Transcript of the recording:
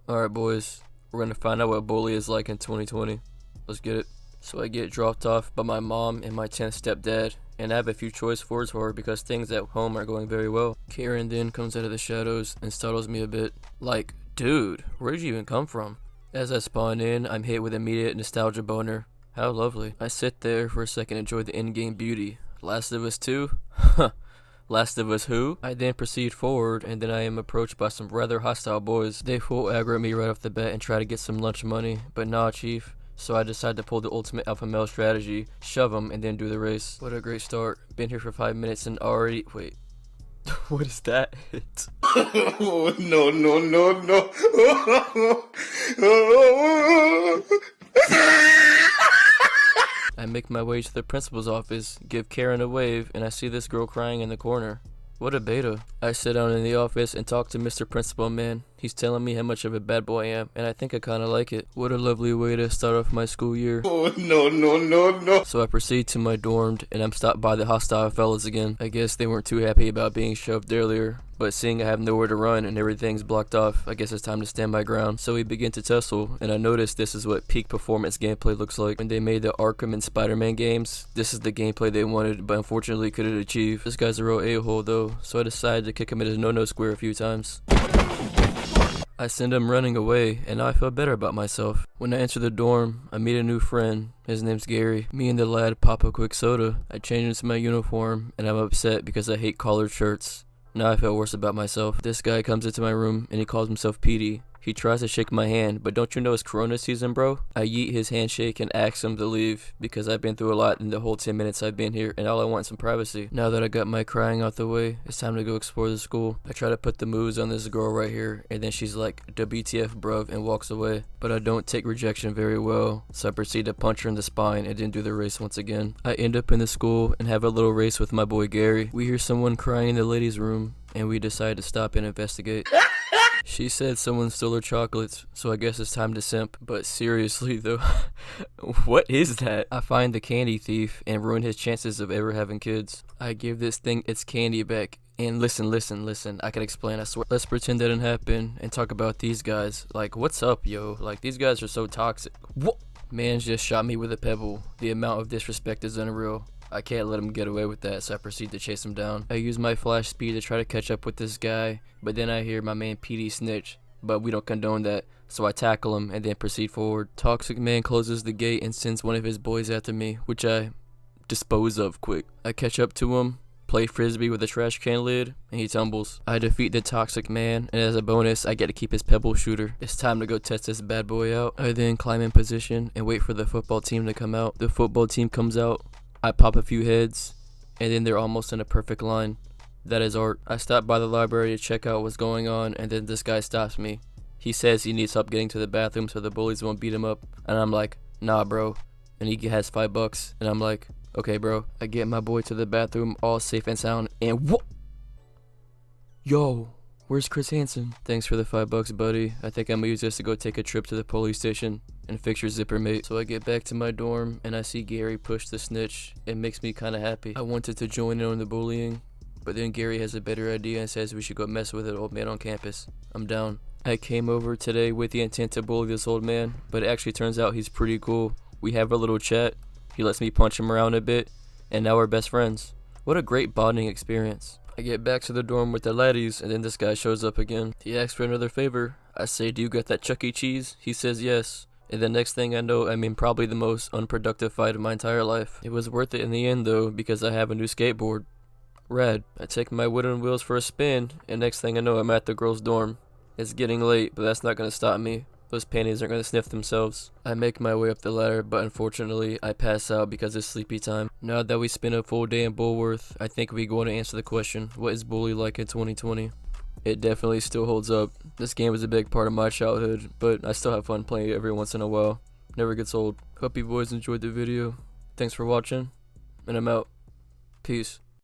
Alright, boys. We're gonna find out what bully is like in 2020. Let's get it. So I get dropped off by my mom and my 10th stepdad, and I have a few choice words for her because things at home are going very well. Karen then comes out of the shadows and startles me a bit. Like, dude, where did you even come from? As I spawn in, I'm hit with immediate nostalgia boner. How lovely. I sit there for a second and enjoy the in-game beauty. Last of Us 2? Huh. Last of Us who? I then proceed forward, and then I am approached by some rather hostile boys. They full aggro me right off the bat and try to get some lunch money, but nah, chief. So I decide to pull the ultimate alpha male strategy, shove them, and then do the race. What a great start. Been here for 5 minutes and already— wait. What is that? Oh, no, no, no, no. I make my way to the principal's office, give Karen a wave, and I see this girl crying in the corner. What a beta. I sit down in the office and talk to Mr. Principal Man. He's telling me how much of a bad boy I am, and I think I kinda like it. What a lovely way to start off my school year. Oh, no, no, no, no. So I proceed to my dorm, and I'm stopped by the hostile fellas again. I guess they weren't too happy about being shoved earlier, but seeing I have nowhere to run and everything's blocked off, I guess it's time to stand my ground. So we begin to tussle, and I notice this is what peak performance gameplay looks like. When they made the Arkham and Spider-Man games, this is the gameplay they wanted, but unfortunately couldn't achieve. This guy's a real a-hole though, so I decided to kick him in his no-no square a few times. I send him running away, and now I feel better about myself. When I enter the dorm, I meet a new friend. His name's Gary. Me and the lad pop a quick soda. I change into my uniform, and I'm upset because I hate collared shirts. Now I feel worse about myself. This guy comes into my room, and he calls himself Petey. He tries to shake my hand, but don't you know it's Corona season, bro? I yeet his handshake and ask him to leave, because I've been through a lot in the whole 10 minutes I've been here, and all I want is some privacy. Now that I got my crying out the way, it's time to go explore the school. I try to put the moves on this girl right here, and then she's like, WTF bruv, and walks away. But I don't take rejection very well, so I proceed to punch her in the spine and then do the race once again. I end up in the school and have a little race with my boy Gary. We hear someone crying in the ladies' room, and we decide to stop and investigate. She said someone stole her chocolates, so I guess it's time to simp. But seriously though, what is that? I find the candy thief and ruin his chances of ever having kids. I give this thing its candy back. And listen, I can explain, I swear. Let's pretend that didn't happen and talk about these guys. Like, what's up, yo? Like, these guys are so toxic. What? Man just shot me with a pebble. The amount of disrespect is unreal. I can't let him get away with that, so I proceed to chase him down. I use my flash speed to try to catch up with this guy, but then I hear my man PD snitch, but we don't condone that, so I tackle him and then proceed forward. Toxic man closes the gate and sends one of his boys after me, which I dispose of quick. I catch up to him, play frisbee with a trash can lid, and he tumbles. I defeat the toxic man, and as a bonus, I get to keep his pebble shooter. It's time to go test this bad boy out. I then climb in position and wait for the football team to come out. The football team comes out. I pop a few heads, and then they're almost in a perfect line. That is art. I stop by the library to check out what's going on, and then this guy stops me. He says he needs help getting to the bathroom so the bullies won't beat him up, and I'm like, nah bro. And he has $5, and I'm like, okay bro. I get my boy to the bathroom all safe and sound, and what? Yo, where's Chris Hansen? Thanks for the $5, buddy. I think I'm gonna use this to go take a trip to the police station and fix your zipper, mate. So I get back to my dorm and I see Gary push the snitch. It makes me kinda happy. I wanted to join in on the bullying, but then Gary has a better idea and says we should go mess with an old man on campus. I'm down. I came over today with the intent to bully this old man, but it actually turns out he's pretty cool. We have a little chat, he lets me punch him around a bit, and now we're best friends. What a great bonding experience. I get back to the dorm with the laddies, and then this guy shows up again. He asks for another favor. I say, do you got that Chuck E. Cheese? He says yes. And the next thing I know, I'm in probably the most unproductive fight of my entire life. It was worth it in the end though, because I have a new skateboard. Rad. I take my wooden wheels for a spin, and next thing I know, I'm at the girls' dorm. It's getting late, but that's not gonna stop me. Those panties aren't gonna sniff themselves. I make my way up the ladder, but unfortunately, I pass out because it's sleepy time. Now that we spent a full day in Bullworth, I think we go to answer the question, what is bully like in 2020? It definitely still holds up. This game was a big part of my childhood, but I still have fun playing it every once in a while. Never gets old. Hope you boys enjoyed the video. Thanks for watching, and I'm out. Peace.